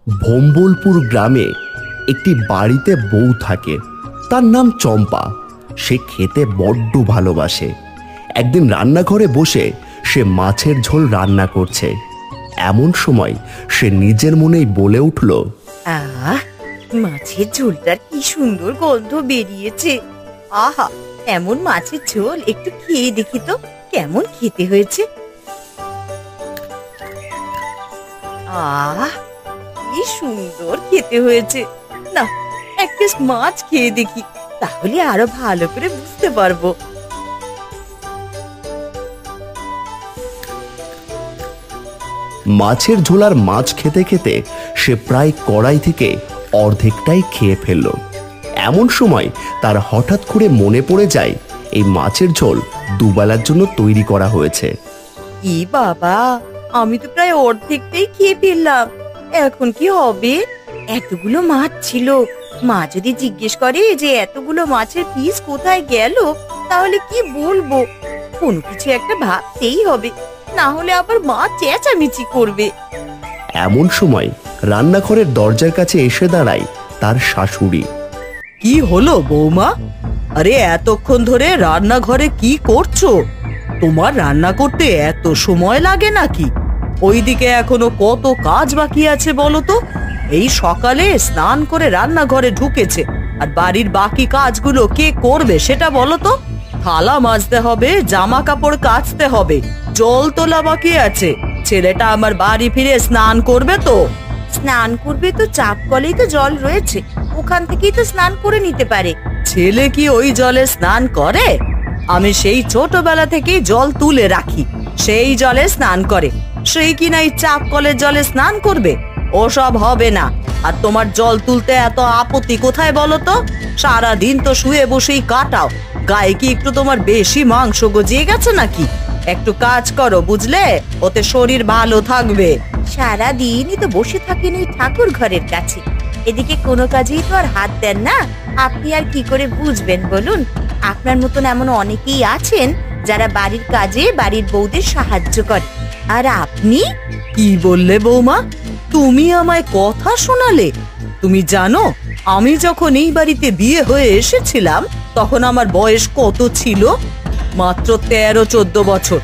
ভোম্বলপুর গ্রামে একটি বাড়িতে বউ থাকে। তার নাম চম্পা। সে খেতে বড্ড ভালোবাসে। একদিন রান্নাঘরে বসে সে মাছের ঝোল রান্না করছে। এমন সময় সে নিজের মনেই বলে উঠল, আহ, মাছের ঝোলটার কি সুন্দর গন্ধ বেরিয়েছে। আহা, এমন মাছের ঝোল একটু খেয়ে দেখি তো কেমন খেতে হয়েছে। আহ, কি সুন্দর খেতে হয়েছে। না, এক পিস মাছ খেয়ে দেখি, তাহলে আরো ভালো করে বুঝতে পারবো। মাছের ঝোল আর মাছ খেতে খেতে সে প্রায় কড়াই থেকে অর্ধেকটাই খেয়ে ফেলল। এমন সময় তার হঠাৎ করে মনে পড়ে যায় এই মাছের ঝোল দুবেলার জন্য তৈরি করা হয়েছে। ই বাবা, আমি তো প্রায় অর্ধেকটাই খেয়ে ফেললাম। এখন কি হবে? এতগুলো মাছ ছিল, মা যদি জিজ্ঞেস করে যে এতগুলো মাছের পিস কোথায় গেল, তাহলে কি বলবো? কোনো কিছু একটা ভাবতেই হবে, না হলে আবার মা চেঁচামেচি করবে। এমন সময় রান্নাঘরের দরজার কাছে এসে দাঁড়ায় তার শাশুড়ি। কি হলো বৌমা? আরে এতক্ষণ ধরে রান্নাঘরে কি করছো? তোমার রান্না করতে এত সময় লাগে নাকি? ওইদিকে এখনো কত কাজ বাকি আছে বলো তো। এই সকালে স্নান করে রান্নাঘরে ঢুকেছে, আর বাড়ির বাকি কাজগুলো কে করবে সেটা বলো তো। থালা মাজতে হবে, জামা কাপড় কাচতে হবে, জল তোলা বাকি আছে। ছেলেটা আমার বাড়ি ফিরে স্নান করবে তো। স্নান করবে তো চাপ কলেই তো জল রয়েছে, ওখান থেকেই তো স্নান করে নিতে পারে। ছেলে কি ওই জলে স্নান করে? আমি সেই ছোটবেলা থেকেই জল তুলে রাখি, সেই জলে স্নান করে। সেই কিনা এই চাপ কলের জলে স্নান করবে? ওসব হবে না। আর তোমার জল তুলতে এত আপত্তি কোথায় বলো তো? সারাদিন তো শুয়ে বসেই কাটাও, গায়ে কি একটু তোমার বেশি মাংস গজিয়ে গেছে নাকি? একটু কাজ করো বুঝলে, ওতে শরীর ভালো থাকবে। সারা দিনই তো বসে থাকেন ওই ঠাকুর ঘরের কাছে, এদিকে কোনো কাজেই তো আর হাত দেন না। আপনি আর কি করে বুঝবেন বলুন? আপনার মতন এমন অনেকেই আছেন যারা বাড়ির কাজে বাড়ির বউদের সাহায্য করে। আর আপনি কি বললে বৌমা? তুমি আমায় কথা শোনালে? তুমি জানো আমি যখন এই বাড়িতে বিয়ে হয়ে এসেছিলাম তখন আমার বয়স কত ছিল? মাত্র 13-14 বছর।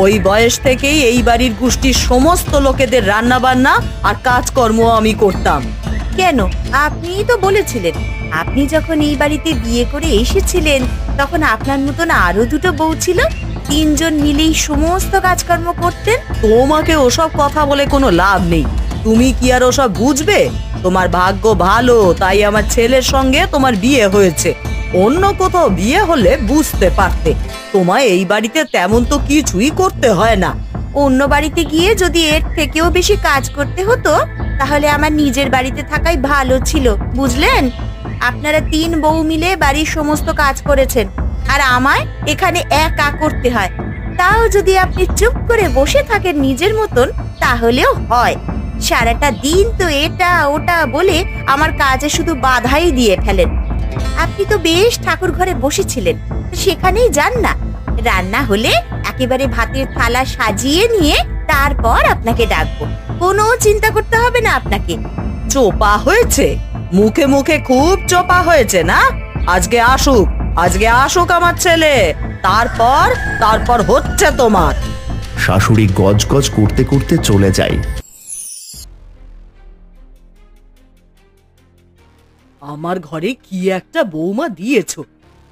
ওই বয়স থেকেই এই বাড়ির গোষ্ঠীর সমস্ত লোকেদের রান্না বান্না আর কাজকর্ম আমি করতাম। কেন? আপনিই তো বলেছিলেন আপনি যখন এই বাড়িতে বিয়ে করে এসেছিলেন তখন আপনার মতন আরো দুটো বউ ছিল, তিনজন মিলেই সমস্ত কাজকর্ম করতেন। তোমাকে ওসব কথা বলে কোনো লাভ নেই। তুমি কি আর ওসব বুঝবে? তোমার ভাগ্য ভালো, তাই আমার ছেলের সঙ্গে তোমার বিয়ে হয়েছে। অন্য কোথাও বিয়ে হলে বুঝতে পারতে। তোমায় এই বাড়িতে তেমন তো কিছুই করতে হয় না। অন্য বাড়িতে গিয়ে যদি এর থেকেও বেশি কাজ করতে হতো তাহলে আমার নিজের বাড়িতে থাকাই ভালো ছিল, বুঝলেন? আপনারা 3 বউ মিলে বাড়ির সমস্ত কাজ করেছেন, আর আমায় এখানে একা করতে হয়। তাও যদি আপনি চুপ করে বসে থাকেন নিজের মতন, তাহলেও হয়। সারাটা দিন তো এটা ওটা বলে আমার কাজে শুধু বাধাই দিয়ে ফেলেন। আপনি তো বেশ ঠাকুর ঘরে বসেছিলেন, সেখানেই যান না। রান্না হলে একেবারে ভাতের থালা সাজিয়ে নিয়ে তারপর আপনাকে ডাকবো, কোনো চিন্তা করতে হবে না আপনাকে। চোপা হয়েছে, মুখে মুখে খুব চোপা হয়েছে না? আজকে আসুক, আজকে আসুক আমার ছেলে, তারপর তারপর হচ্ছে তোমার। শাশুড়ি গজগজ করতে করতে চলে যায়। আমার ঘরে কি একটা বৌমা দিয়েছো!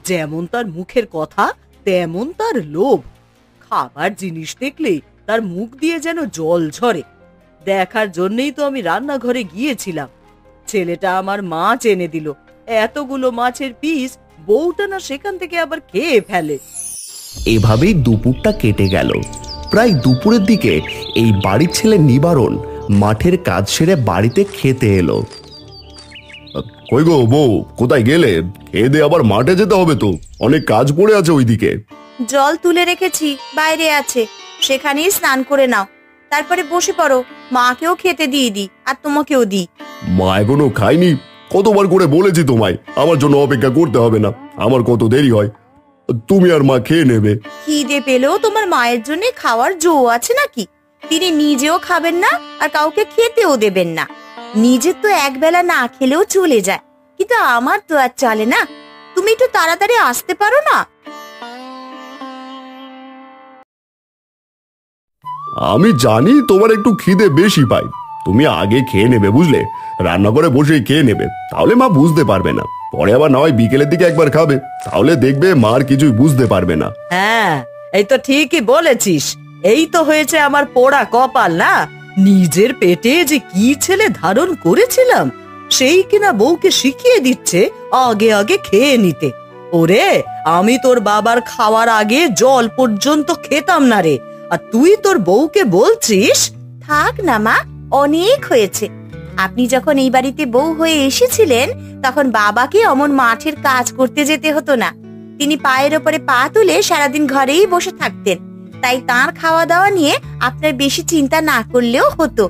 যেমন তার মুখের কথা তেমন তার লোভ। খাবার জিনিস দেখলে তার মুখ দিয়ে যেন জল ঝরে। দেখার জন্যই তো আমি রান্নাঘরে গিয়েছিলাম। ছেলেটা আমার মাছ এনে দিল, এতগুলো মাছের পিস বউটা না সেখান থেকে আবার খেয়ে ফেলে। এভাবেই দুপুরটা কেটে গেল। প্রায় দুপুরের দিকে এই বাড়ির ছেলে নিবারণ মাঠের কাজ সেরে বাড়িতে খেতে এলো। কই গো বউ, কোথায় গেলে? খেয়ে দিয়ে আবার মাঠে যেতে হবে তো, অনেক কাজ পড়ে আছে ওইদিকে। জল তুলে রেখেছি, বাইরে আছে, সেখানেই স্নান করে নাও, তারপরে বসে পড়ো। মাকেও খেতে দিয়ে দিই আর তোমাকেও দিই। মা এখনো খাইনি। কতবার করে বলেছি তোমায় আমার জন্য অপেক্ষা করতে হবে না, আমার কত দেরি হয়। তুমি আর মা খেয়ে নেবে। খিদে পেলেও তোমার মায়ের জন্য খাওয়ার জো আছে নাকি? তিনি নিজেও খাবেন না আর কাউকে খেতেও দেবেন না। নিজের তো একবেলা না খেলেও চলে যায়, কিন্তু আমার তো আর চলে না। তুমি একটু তাড়াতাড়ি আসতে পারো না? আমি জানি তোমার একটু খিদে বেশি পাই, তুমি আগে খেয়ে নেবে বুঝলে, রান্না করে বসেই খেয়ে নেবে, তাহলে মা বুঝতে পারবে না। পরে আবার না হয় বিকেলের দিকে একবার খাবে, তাহলে দেখবে মার কিছুই বুঝতে পারবে না। হ্যাঁ, এই তো ঠিকই বলেছিস। এই তো হয়েছে আমার পোড়া কপাল না, নিজের পেটে যে কি ছেলে ধারণ করেছিলাম সেই কিনা বউকে শিখিয়ে দিচ্ছে আগে আগে খেয়ে নিতে। ওরে, আমি তোর বাবার খাওয়ার আগে জল পর্যন্ত খেতাম না রে, আর তুই তোর বউকে বলছিস। থাক না মা, অনেক হয়েছে। আপনি যখন এই বাড়িতে বউ হয়ে এসেছিলেন তখন বাবাকে অমন মাঠের কাজ করতে যেতে হতো না। তিনি পায়ের ওপরে পা তুলে সারাদিন ঘরেই বসে থাকতেন, তাই তার খাওয়া দাওয়া নিয়ে আপনার বেশি চিন্তা না করলেও হতো।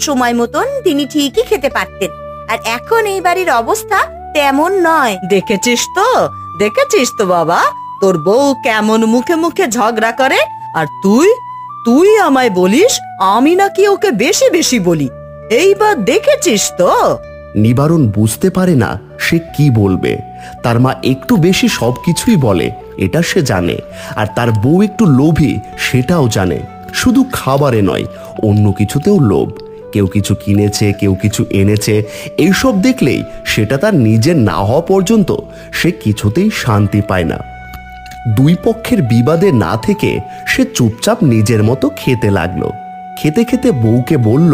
সময় মতন তিনি ঠিকই খেতে পারতেন। আর এখন এই বাড়ির অবস্থা তেমন নয়। দেখেছিস তো বাবা, তোর বউ কেমন মুখে মুখে ঝগড়া করে, আর তুই আমায় বলিস আমি নাকি ওকে বেশি বেশি বলি। এইবার দেখেছিস তো। নিবারণ বুঝতে পারে না সে কি বলবে। তার মা একটু বেশি সবকিছুই বলে, এটা সে জানে, আর তার বউ একটু লোভী সেটাও জানে। শুধু খাবারে নয়, অন্য কিছুতেও লোভ। কেউ কিছু কিনেছে, কেউ কিছু এনেছে, এইসব দেখলেই সেটা তার নিজের না হওয়া পর্যন্ত সে কিছুতেই শান্তি পায় না। দুই পক্ষের বিবাদে না থেকে সে চুপচাপ নিজের মতো খেতে লাগলো। খেতে খেতে বউকে বলল,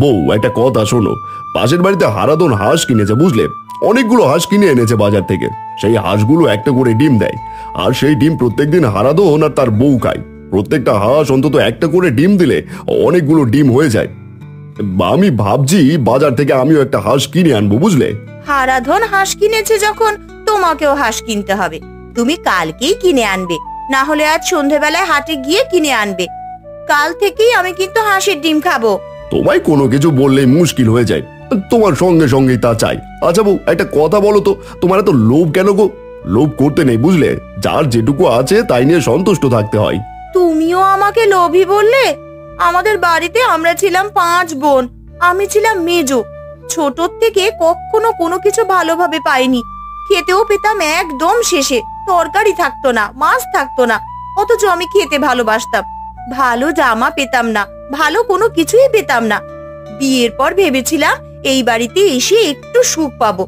বউ একটা কথা শোনো, পাশের বাড়িতে হারাধন হাঁস কিনেছে বুঝলে, অনেকগুলো হাঁস কিনে এনেছে বাজার থেকে। সেই হাঁসগুলো একটা করে ডিম দেয়, আর সেই ডিম প্রত্যেকদিন হারাধন আর তার বউ খায়। প্রত্যেকটা হাঁস অন্তত একটা করে ডিম দিলে অনেকগুলো ডিম হয়ে যায়। আমি ভাবছি বাজার থেকে আমিও একটা হাঁস কিনে আনবো বুঝলে। হারাধন হাঁস কিনেছে যখন তোমাকেও হাঁস কিনতে হবে। তুমি কালকেই কিনে আনবে, না হলে আজ সন্ধেবেলায় হাটে গিয়ে কিনে আনবে। কাল থেকেই আমি কিন্তু হাঁসের ডিম খাবো। তোমায় কোনো কিছু বললেই মুশকিল হয়ে যায়, তোমার সঙ্গে সঙ্গেই তা চাই। আচ্ছা বউ, একটা কথা বলো তো, তোমার এত লোভ কেন গো? লোভ করতে নেই বুঝলে, যার যেটুকু আছে তাই নিয়ে সন্তুষ্ট থাকতে হয়। তুমিও আমাকে লোভী বললে? আমাদের বাড়িতে আমরা ছিলাম 5 বোন, আমি ছিলাম মেজো। ছোটর থেকে কখনো কোনো কিছু ভালোভাবে পাইনি, খেতেও পেতাম একদম শেষে। তরকারি থাকতো না, মাছ থাকতো না, অথচ আমি খেতে ভালোবাসতাম। ভালো জামা পেতাম না, ভালো কোনো কিছুই পেতাম না। বিয়ের পর ভেবেছিলাম এই বাড়িতে এসে একটু সুখ পাবো।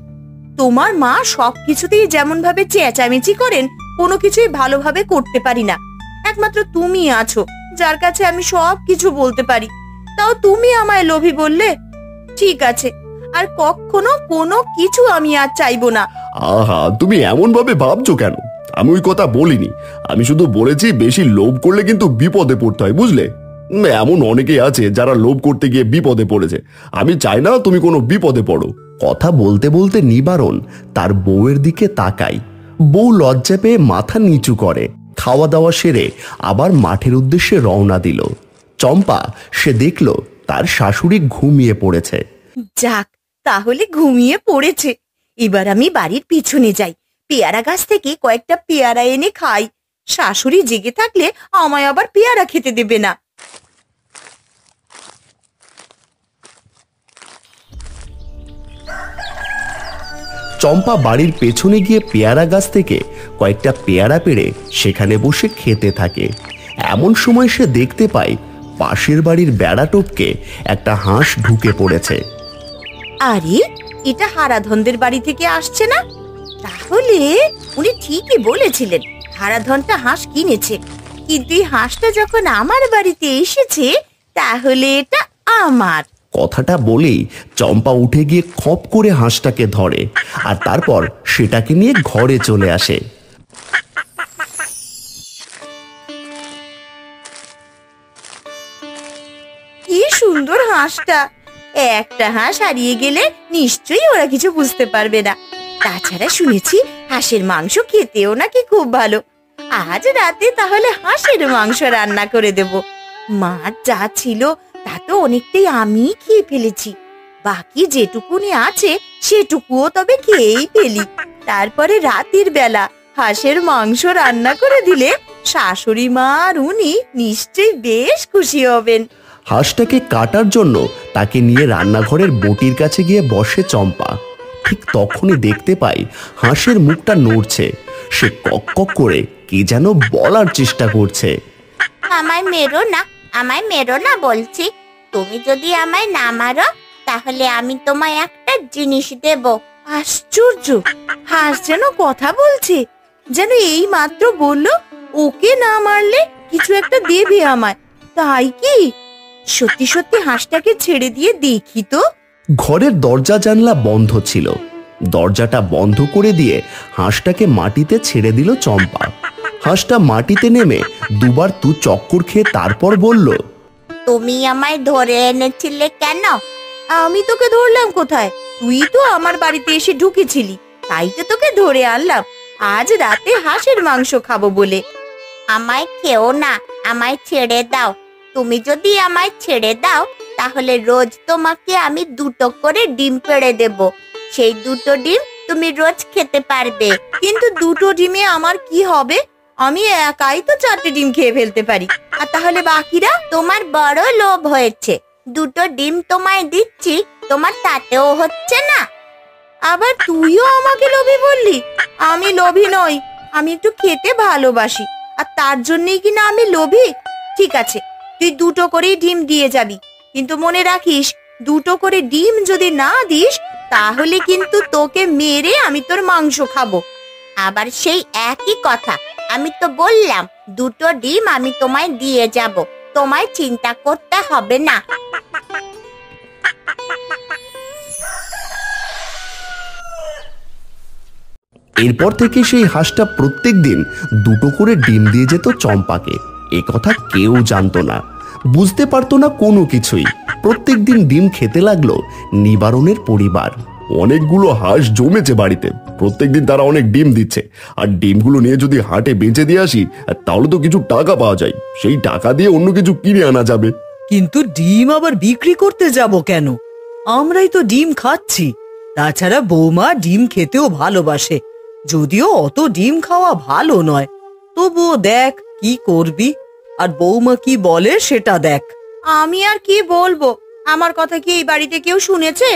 তোমার মা সবকিছুতেই যেমন ভাবে চেঁচামেচি করেন, কোনো কিছুই ভালোভাবে করতে পারি না। একমাত্র তুমি আছো যার কাছে আমি সব কিছু বলতে পারি, তাও তুমি আমায় লোভী বললে। ঠিক আছে, আর কখনো কোনো কিছু আমি আর চাইবো না। আহা, তুমি এমন ভাবে ভাবছো কেন? আমি ওই কথা বলিনি, আমি শুধু বলেছি বেশি লোভ করলে কিন্তু বিপদে পড়তে হয় বুঝলে। এমন অনেকেই আছে যারা লোভ করতে গিয়ে বিপদে পড়েছে, আমি চাই না তুমি কোনো বিপদে পড়ো। কথা বলতে বলতে নিবারণ তার বউয়ের দিকে তাকায়। বউ লজ্জা পেয়ে মাথা নিচু করে। খাওয়া দাওয়া সেরে আবার মাঠের উদ্দেশ্যে রওনা দিল। চম্পা সে দেখল তার শাশুড়ি ঘুমিয়ে পড়েছে। যাক, তাহলে ঘুমিয়ে পড়েছে। এবার আমি বাড়ির পিছনে যাই, পেয়ারা গাছ থেকে কয়েকটা পেয়ারা এনে খাই। শাশুড়ি জেগে থাকলে আমায় আবার পেয়ারা খেতে দেবে না। চম্পা বাড়ির পেছনে গিয়ে পেয়ারা গাছ থেকে কয়েকটা পেয়ারা পেড়ে সেখানে বসে খেতে থাকে। এমন সময় সে দেখতে পায় পাশের বাড়ির বেড়া টপকে একটা হাঁস ঢুকে পড়েছে। আরে, এটা হারাধনদের বাড়ি থেকে আসছে না? তাহলে উনি ঠিকই বলেছিলেন, হারাধনটা হাঁস কিনেছে। কিন্তু এই হাঁসটা যখন আমার বাড়িতে এসেছে তাহলে এটা আমার। কথাটা বলেই চম্পা উঠে গিয়ে খপ করে হাঁসটাকে ধরে, আর তারপর সেটাকে নিয়ে ঘরে চলে আসে। কি সুন্দর হাঁসটা! একটা হাঁস হারিয়ে গেলে নিশ্চয়ই ওরা কিছু বুঝতে পারবে না। তাছাড়া শুনেছি হাঁসের মাংস খেতেও নাকি খুব ভালো। আজ রাতে তাহলে হাঁসের মাংস রান্না করে দেব। মাছ যা ছিল তা তো অনেকটাই আমি খেয়ে ফেলেছি, বাকি যেটুকুনি আছে সেটুকুও তবে খেয়েই ফেলি। তারপরে রাতের বেলা হাঁসের মাংস রান্না করে দিলে শাশুড়ি মা আর উনি নিশ্চয়ই বেশ খুশি হবেন। হাঁসটাকে কাটার জন্য তাকে নিয়ে রান্নাঘরের বটির কাছে গিয়ে বসে চম্পা। ঠিক তখনই দেখতে পাই হাঁসের মুখটা নড়ছে। সে কক কক করে কি যেন বলার চেষ্টা করছে। আমায় মেরো না বলছি। তুমি যদি আমায় না মারো তাহলে আমি তোমায় একটা জিনিস দেব। আশ্চর্য, হাঁস যেন কথা বলছে, যেন এই মাত্র বললো ওকে না মারলে কিছু একটা দেবে আমায়। তাই কি? সত্যি সত্যি হাঁসটাকে ছেড়ে দিয়ে দেখি তো। ঘরের দরজা জানলা বন্ধ ছিল। দরজাটা বন্ধ করে দিয়ে হাঁসটাকে মাটিতে ছেড়ে দিল চম্পা। হাঁসটা মাটিতে নেমে দুবার চক্কর খেয়ে তারপর বলল, তুমি আমায় ধরে এনেছিলে কেন? আমি তোকে ধরলাম কোথায়? তুই তো আমার বাড়িতে এসে ঢুকেছিলি, তাই তো তোকে ধরে আনলাম আজ রাতে হাঁসের মাংস খাবো বলে। আমায় খেও না, আমায় ছেড়ে দাও। তুমি যদি আমায় ছেড়ে দাও তাহলে রোজ তোমাকে আমি 2টো করে ডিম পেড়ে দেব। সেই 2টো ডিম তুমি রোজ খেতে পারবে। কিন্তু 2টো ডিমে আমার কি হবে? আমি একাই তো 4টে ডিম খেয়ে ফেলতে পারি। আর তাহলে বাকিরা? তোমার বড় লোভ হয়েছে, 2টো ডিম তোমায় দিচ্ছি, তোমার তাতেও হচ্ছে না। আবার তুইও আমাকে লোভী বললি? আমি লোভী নই, আমি একটু খেতে ভালোবাসি, আর তার জন্যই কি না আমি লোভী? ঠিক আছে, তুই 2টো করেই ডিম দিয়ে যাবি, কিন্তু মনে রাখিস 2টো করে ডিম যদি না দিস তাহলে কিন্তু তোকে মেরে আমি তোর মাংস খাবো। আবার সেই একই কথা, আমি তো বললাম 2টো ডিম আমি তোমায় দিয়ে যাব, তোমায় চিন্তা করতে হবে না। এরপর থেকে সেই হাঁসটা প্রত্যেক দিন 2টো করে ডিম দিয়ে যেত চম্পাকে। এ কথা কেউ জানতো না, বুঝতে পারতো না কোনো কিছুই। প্রত্যেক দিন ডিম খেতে লাগলো নিবারণের পরিবার। অনেকগুলো হাঁস জমেছে বাড়িতে, প্রত্যেকদিন তারা অনেক ডিম দিচ্ছে। আর ডিমগুলো নিয়ে যদি হাটে বেচে দিয়ে আসি তাহলে তো কিছু টাকা পাওয়া যায়, সেই টাকা দিয়ে অন্য কিছু কিনে আনা যাবে। কিন্তু ডিম আবার বিক্রি করতে যাব কেন? আমরাই তো ডিম খাচ্ছি। তাছাড়া বৌমা ডিম খেতেও ভালোবাসে, যদিও অত ডিম খাওয়া ভালো নয়। তবুও দেখ কি করবি, আর বৌমা কি বলে সেটা দেখ। আমি আর কি বলবো? আমার কথা কি এই বাড়িতে কেউ শুনেছে?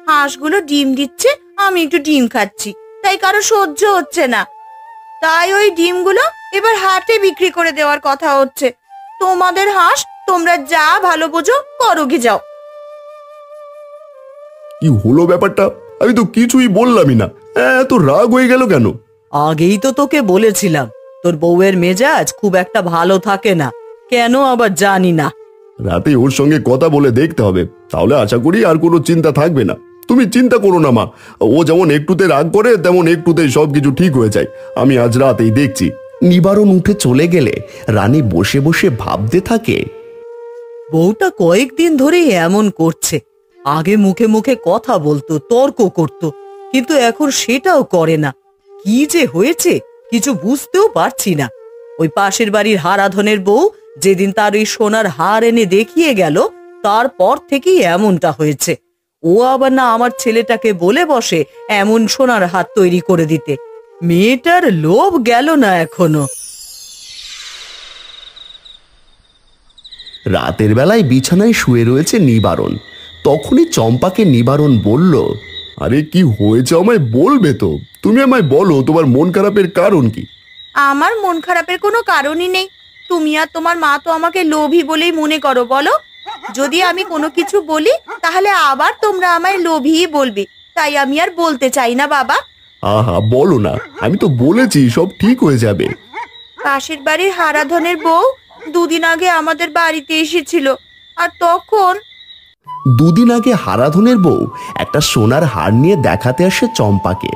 হাঁসগুলো ডিম দিচ্ছে, আমি একটু ডিম খাচ্ছি, তাই কারো সহ্য হচ্ছে না। তাই ওই ডিমগুলো এবার হাটে বিক্রি করে দেওয়ার কথা হচ্ছে। তোমাদের হাঁস তোমরা যা ভালো বোঝো করো, গে যাও। কি হলো ব্যাপারটা? আমি তো কিছুই বললামই না, এত রাগ হয়ে গেল কেন? আগেই তো তোকে বলেছিলাম তোর বউয়ের মেজাজ খুব একটা ভালো থাকে না, কেন আবার জানি না। রাতে ওর সঙ্গে কথা বলে দেখতে হবে, তাহলে আশা করি আর কোনো চিন্তা থাকবে না। তুমি চিন্তা করো না মা, ও যেমন একটুতে রাগ করে তেমন একটুতেই সবকিছু ঠিক হয়ে যায়। আমি আজ রাতেই দেখছি। নিবারণ উঠে চলে গেলে রানী বসে বসে ভাবতে থাকে, বউটা কয়েকদিন ধরেই এমন করছে। আগে মুখে মুখে কথা বলতো, তর্ক করত, কিন্তু এখন সেটাও করে না। কি যে হয়েছে কিছু বুঝতেও পারছি না। ওই পাশের বাড়ির হারাধনের বউ যেদিন তার ওই সোনার হার এনে দেখিয়ে গেল, তারপর থেকেই এমনটা হয়েছে। ও আবার না আমার ছেলেটাকে বলে বসে এমন সোনার হার তৈরি করে দিতে। মেয়েটার লোভ গেল না এখনো। রাতের বেলায় বিছানায় শুয়ে রয়েছে নিবারণ। তখনই চম্পাকে নিবারণ বলল, আরে কি হয়েছে আমায় বলবে তো? তুমি আমায় বলো তোমার মন খারাপের কারণ কি? আমার মন খারাপের কোনো কারণই নেই। তুমি আর তোমার মা তো আমাকে লোভী বলেই মনে করো। বলো, যদি আমি কোনো কিছু বলি তাহলে আবার তোমরা আমায় লোভী বলবে, তাই আমি আর বলতে চাই না বাবা। আহা বলো না, আমি তো বলেছি সব ঠিক হয়ে যাবে। পাশের বাড়ির হারাধনের বউ 2 দিন আগে আমাদের বাড়িতে এসেছিল, আর তখন 2 দিন আগে হারাধনের বউ একটা সোনার হার নিয়ে দেখাতে আসে চম্পাকে।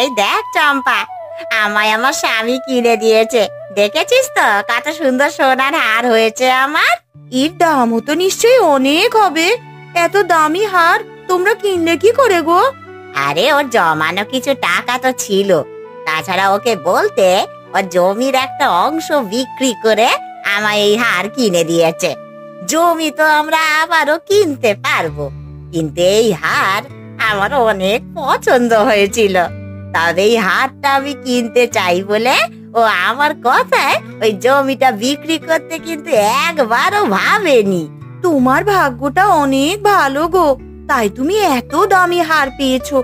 এই দেখ চম্পা, আমায় আমার স্বামী কিনে দিয়েছে। দেখেছিস তো কত সুন্দর সোনার হার হয়েছে আমার। এর দামও তো নিশ্চয়ই অনেক হবে। এত দামি হার তোমরা কিনলে কি করে গো? আরে ওর জমানো কিছু টাকা তো ছিল, তাছাড়া ওকে বলতে ওর জমির একটা অংশ বিক্রি করে আমায় এই হার কিনে দিয়েছে। জমি তো আমরা আবারও কিনতে পারবো, কিন্তু এই হার আমার অনেক পছন্দ হয়েছিল। তবে এই হারটা আমি কিনতে চাই বলে ও আমার কথায় ওই জমিটা বিক্রি করতে কিন্তু একবারও ভাবেনি। তোমার ভাগ্যটা অনেক ভালো গো, তাই তুমি এত দামি হার পেয়েছো।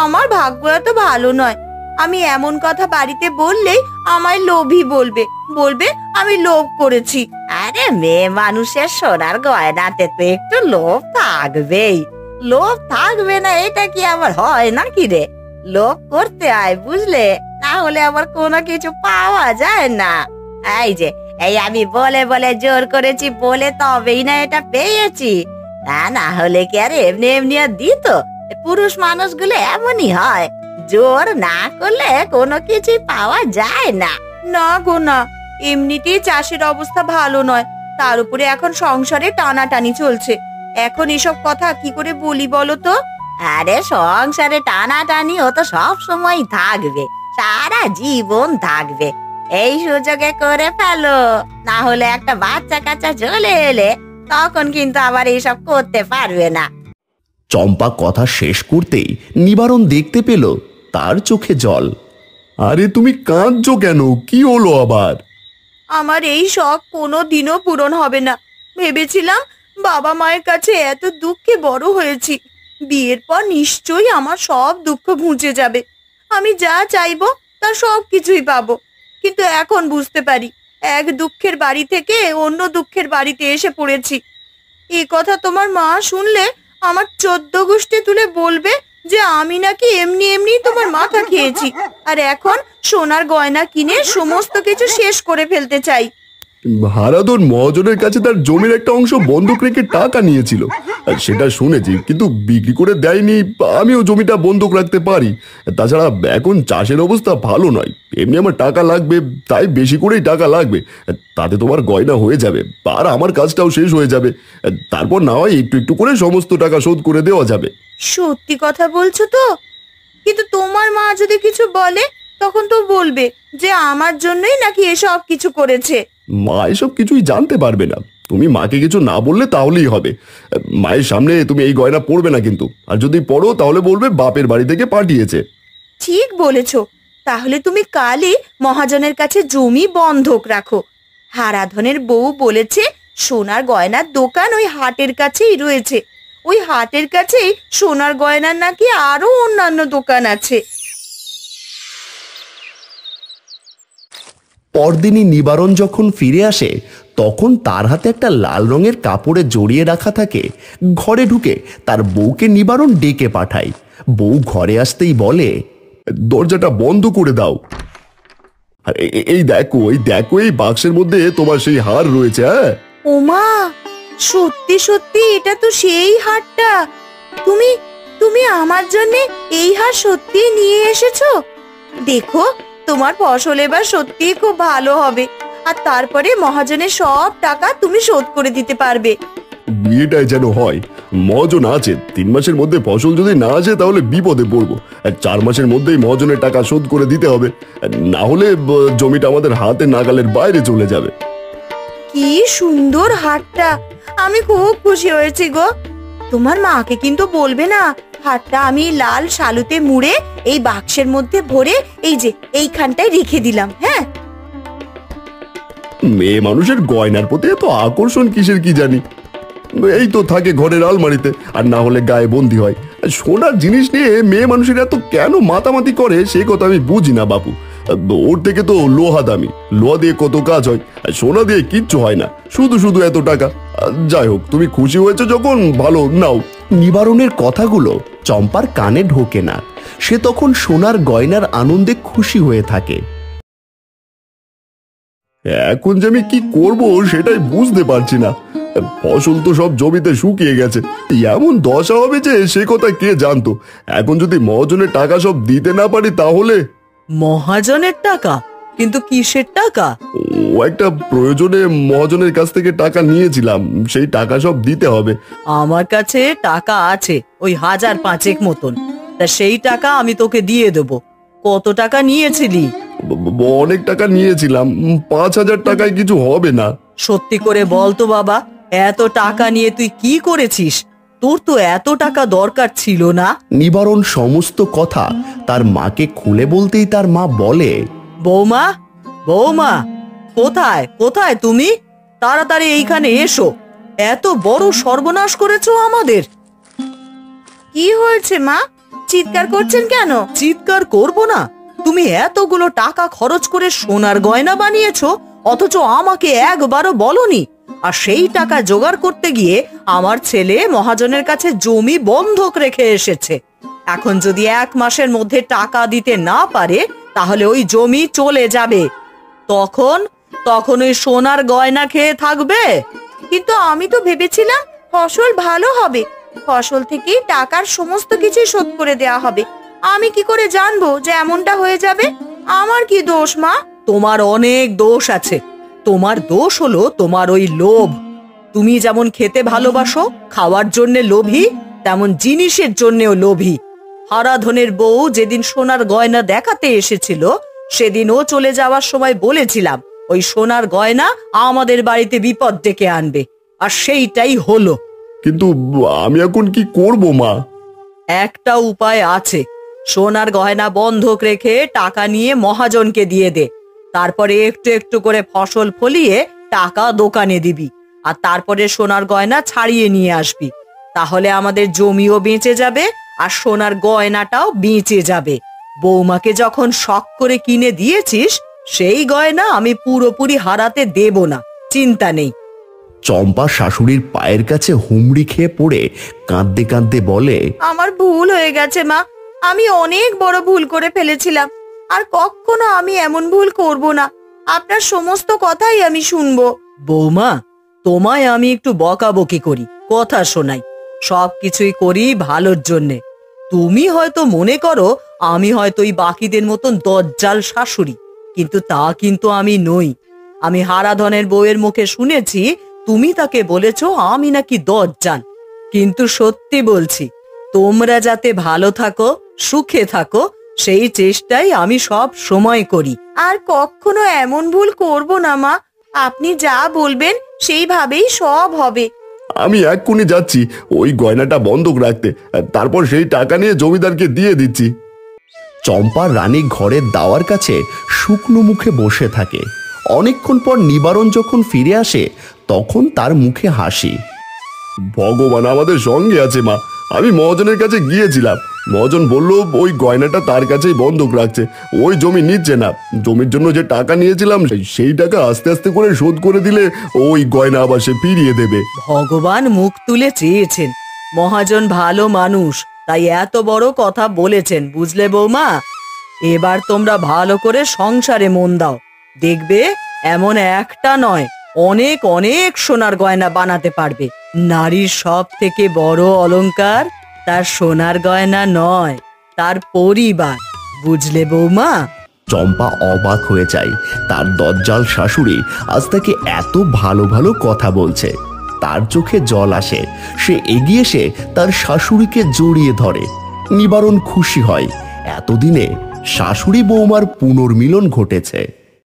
আমার ভাগ্য এত ভালো নয়। আমি এমন কথা বাড়িতে বললেই আমায় লোভী বলবে, বলবে আমি লোভ করেছি। আরে মেয়ে মানুষের সোনার গয়নাতে তো একটু লোভ থাকবেই। লোভ থাকবে না এটা কি আবার হয় নাকি রে? লোভ করতে হয় বুঝলে, না হলে আবার কোনো কিছু পাওয়া যায় না। এই যে এই আমি বলে বলে জোর করেছি বলে তবেই না এটা পেয়েছি, তা না হলে কি আর এমনি এমনি আর দিত? পুরুষ মানুষগুলো এমনই হয়, জোর না করলে কোনো কিছু পাওয়া যায় না। না গো না, এমনিতেই চাষের অবস্থা ভালো নয়, তার উপরে এখন সংসারে টানাটানি চলছে। এখন এসব কথা কি করে বলি বলো তো? আরে সংসারে টানাটানি ও তো সব সময় থাকবে, সারা জীবন থাকবে। এই সুযোগে করে ফেলো, না হলে একটা বাচ্চা কাচ্চা চলে এলে তখন কিন্তু আবার এইসব করতে পারবে না। চম্পা কথা শেষ করতেই নিবারণ দেখতে পেল তার চোখে জল। আরে তুমি কাঁদছো কেন? কি হলো আবার? আমার এই শখ কোনো দিনও পূরণ হবে না। ভেবেছিলাম বাবা মায়ের কাছে এত দুঃখে বড় হয়েছি, বিয়ের পর নিশ্চয়ই আমার সব দুঃখ ঘুচে যাবে, আমি যা চাইবো তার সব কিছুই পাবো। কিন্তু এখন বুঝতে পারি এক দুঃখের বাড়ি থেকে অন্য দুঃখের বাড়িতে এসে পড়েছি। এই কথা তোমার মা শুনলে আমার 14 গোষ্ঠী তুলে বলবে যে আমি নাকি এমনি এমনি তোমার মাথা খেয়েছি, আর এখন সোনার গয়না কিনে সমস্ত কিছু শেষ করে ফেলতে চাই। হারাধন মহাজনের কাছে তার জমির একটা অংশ বন্ধক রেখে টাকা নিয়েছিল, আর সেটা শুনেছি, কিন্তু বিক্রি করে দেয়নি। আমিও জমিটা বন্ধক রাখতে পারি। তাছাড়া এখন চাষের অবস্থা ভালো নয়, এমনি আমার টাকা লাগবে, তাই বেশি করেই টাকা লাগবে। তাতে তোমার গয়না হয়ে যাবে, আর আমার কাজটাও শেষ হয়ে যাবে। তারপর না হয় একটু একটু করে সমস্ত টাকা শোধ করে দেওয়া যাবে। সত্যি কথা বলছো তো? কিন্তু তোমার মা যদি কিছু বলে তখন তো বলবে যে আমার জন্যই নাকি এসব কিছু করেছে। মা এসব কিছুই জানতে পারবে না, তুমি মাকে কিছু না বললে তাহলেই হবে। মায়ের সামনে তুমি এই গয়না পরবে না কিন্তু, আর যদি পরো তাহলে বলবে বাপের বাড়ি থেকে পাঠিয়েছে। ঠিক বলেছো, তাহলে তুমি কালই মহাজনের কাছে জমি বন্ধক রাখো। হারাধনের বউ বলেছে সোনার গয়নার দোকান ওই হাটের কাছেই রয়েছে, ওই হাটের কাছেই সোনার গয়নার নাকি আরো অন্যান্য দোকান আছে। পরদিনই নিবারণ যখন ফিরে আসে তখন তার হাতে একটা লাল রঙের কাপড়ে জড়িয়ে রাখা থাকে। ঘরে ঢুকে তার বউকে নিবারণ ডেকে পাঠায়। বউ ঘরে আসতেই বলে, দরজাটা বন্ধ করে দাও। আর এই দেখো, এই বাক্সের মধ্যে তোমার সেই হার রয়েছে। হ্যাঁ ওমা, সত্যি সত্যি এটা তো সেই হারটা। তুমি তুমি আমার জন্য এই হার সত্যি নিয়ে এসেছো। দেখো তোমার ফসল এবার সত্যিই খুব ভালো হবে, আর তারপরে মহাজনের সব টাকা তুমি শোধ করে দিতে পারবে। বিয়েটাই যেন হয়। মহাজন আছে, 3 মাসের মধ্যে ফসল যদি না আসে তাহলে বিপদে পড়বো। 4 মাসের মধ্যেই মহাজনের টাকা শোধ করে দিতে হবে, না হলে জমিটা আমাদের হাতে নাগালের বাইরে চলে যাবে। কি সুন্দর হারটা, আমি খুব খুশি হয়েছি গো। তোমার মাকে কিন্তু বলবে না হারটা আমি লাল শালুতে মুড়ে এই বাক্সের মধ্যে ভরে এই যে এইখানটায় রেখে দিলাম। হ্যাঁ, মেয়ে মানুষের গয়নার প্রতি এত আকর্ষণ কিসের কি জানি। এই তো থাকে ঘরের আলমারিতে, আর না হলে গায়ে বন্দি হয়। সোনার জিনিস নিয়ে মেয়ে মানুষের এত কেন মাতামাতি করে সে কথা আমি বুঝি না বাপু। ওর থেকে তো লোহা দামি, লোহা দিয়ে কত কাজ হয়, আর সোনা দিয়ে কিচ্ছু হয় না, শুধু শুধু এত টাকা। যাই হোক, তুমি খুশি হয়েছে যখন, ভালো নাও। নিবারণের কথাগুলো চম্পার কানে ঢোকে না। সে তখন সোনার গয়নার আনন্দে খুশি হয়ে থাকে। এখন যে আমি কি করব সেটাই বুঝতে পারছি না। ফসল তো সব জমিতে শুকিয়ে গেছে, এমন দশা হবে যে সে কথা কে জানতো। এখন যদি মহাজনের টাকা সব দিতে না পারি তাহলে। মহাজনের টাকা? কিন্তু কিসের টাকা? ও একটা প্রয়োজনে মহাজনের কাছ থেকে টাকা নিয়েছিলাম, সেই টাকা সব দিতে হবে। আমার কাছে টাকা আছে ওই 1000-5 মতন, তা সেই টাকা আমি তোকে দিয়ে দেবো। কত টাকা নিয়েছিলি? অনেক টাকা নিয়েছিলাম, 5000 টাকায় কিছু হবে না। সত্যি করে বল তো বাবা, এত টাকা নিয়ে তুই কি করেছিস? তোর তো এত টাকা দরকার ছিল না। নিবারণ সমস্ত কথা তার মাকে খুলে বলতেই তার মা বলে, বৌমা, বৌমা, কোথায় কোথায় তুমি? তাড়াতাড়ি এইখানে এসো। এত বড় সর্বনাশ করেছো আমাদের। কি হয়েছে মা, চিৎকার করছেন কেন? চিৎকার করব না? তুমি এতগুলো টাকা খরচ করে সোনার গয়না বানিয়েছো, অথচ আমাকে একবারও বলনি। আর সেই টাকা জোগাড় করতে গিয়ে আমার ছেলে মহাজনের কাছে জমি বন্ধক রেখে এসেছে। এখন যদি 1 মাসের মধ্যে টাকা দিতে না পারে, তাহলে ওই জমি চলে যাবে। তখন তখন ওই সোনার গয়না খেয়ে থাকবে। কিন্তু আমি তো ভেবেছিলাম ফসল ভালো হবে, ফসল থেকেই টাকার সমস্ত কিছু শোধ করে দেওয়া হবে। আমি কি করে জানবো যে এমনটা হয়ে যাবে? আমার কি দোষ মা? তোমার অনেক দোষ আছে। তোমার দোষ হলো তোমার ওই লোভ। তুমি যেমন খেতে ভালোবাসো, খাওয়ার জন্য লোভী, তেমন জিনিসের জন্যও লোভী। হারাধনের বউ যেদিন সোনার গয়না দেখাতে এসেছিল, সেদিন ও চলে যাওয়ার সময় বলেছিলাম ওই সোনার গয়না আমাদের বাড়িতে বিপদ ডেকে আনবে, আর সেইটাই হলো। কিন্তু আমি এখন কি করব মা? একটা উপায় আছে। সোনার গয়না বন্ধক রেখে টাকা নিয়ে মহাজনকে দিয়ে দে। তারপরে একটু একটু করে ফসল ফলিয়ে টাকা দোকানে দিবি, আর তারপরে সোনার গয়না ছাড়িয়ে নিয়ে আসবি। তাহলে আমাদের জমিও বেঁচে যাবে, আর সোনার গয়নাটাও বেঁচে যাবে। বৌমাকে যখন শখ করে কিনে দিয়েছিস, সেই গয়না আমি পুরোপুরি হারাতে দেব না, চিন্তা নেই। চম্পা শাশুড়ির পায়ের কাছে হুমড়ি খেয়ে পড়ে কাঁদতে কাঁদতে বলে, আমার ভুল হয়ে গেছে মা, আমি অনেক বড় ভুল করে ফেলেছিলাম। আর কখনো আমি এমন ভুল করব না। আপনার সমস্ত কথাই আমি শুনবো। বৌমা, তোমায় আমি একটু বকাবকি করি, কথা শোনাই, সবকিছুই করি ভালোর জন্যে। তুমি হয়তো মনে করো আমি হয়তো ওই বাকিদের মতন দজ্জাল শাশুড়ি, কিন্তু তা কিন্তু আমি নই। আমি হারাধনের বউয়ের মুখে শুনেছি তুমি তাকে বলেছো আমি নাকি দজ্জাল। কিন্তু সত্যি বলছি, তোমরা যাতে ভালো থাকো, সুখে থাকো, সেই চেষ্টাই আমি সব সময় করি। আর কখনো এমন ভুল করব না মা। আপনি যা বলবেন সেইভাবেই সব হবে। আমি এক্ষুনি যাচ্ছি ওই গয়নাটা বন্ধক রাখতে, তারপর সেই টাকা নিয়ে জমিদারকে দিয়ে দিচ্ছি। চম্পা রানী ঘরের দাওয়ার কাছে শুকনো মুখে বসে থাকে। অনেকক্ষণ পর নিবারণ যখন ফিরে আসে, তখন তার মুখে হাসি। ভগবান আমাদের সঙ্গে আছে মা। আমি মহাজনের কাছে গিয়েছিলাম, মহাজন বলল ওই গয়নাটা তার কাছেই বন্ধক রাখছে, ওই জমি নিচ্ছে না। জমির জন্য যে টাকা নিয়েছিলাম সেই টাকা আস্তে আস্তে করে শোধ করে দিলে ওই গয়না আবার সে ফিরিয়ে দেবে। ভগবান মুখ তুলে চেয়েছেন। মহাজন ভালো মানুষ, তাই এত বড় কথা বলেছেন, বুঝলে বৌমা? এবার তোমরা ভালো করে সংসারে মন দাও, দেখবে এমন একটা নয়, অনেক অনেক সোনার গয়না বানাতে পারবে। নারীর সব থেকে বড় অলংকার তার সোনার গয়না নয়, তার পরিবার, বুঝলে বৌমা? চম্পা অবাক হয়ে যায়। তার দজ্জাল শাশুড়ি আজ তাকে এত ভালো ভালো কথা বলছে। তার চোখে জল আসে। সে এগিয়ে এসে তার শাশুড়িকে জড়িয়ে ধরে। নিবারণ খুশি হয়, এতদিনে শাশুড়ি বৌমার পুনর্মিলন ঘটেছে।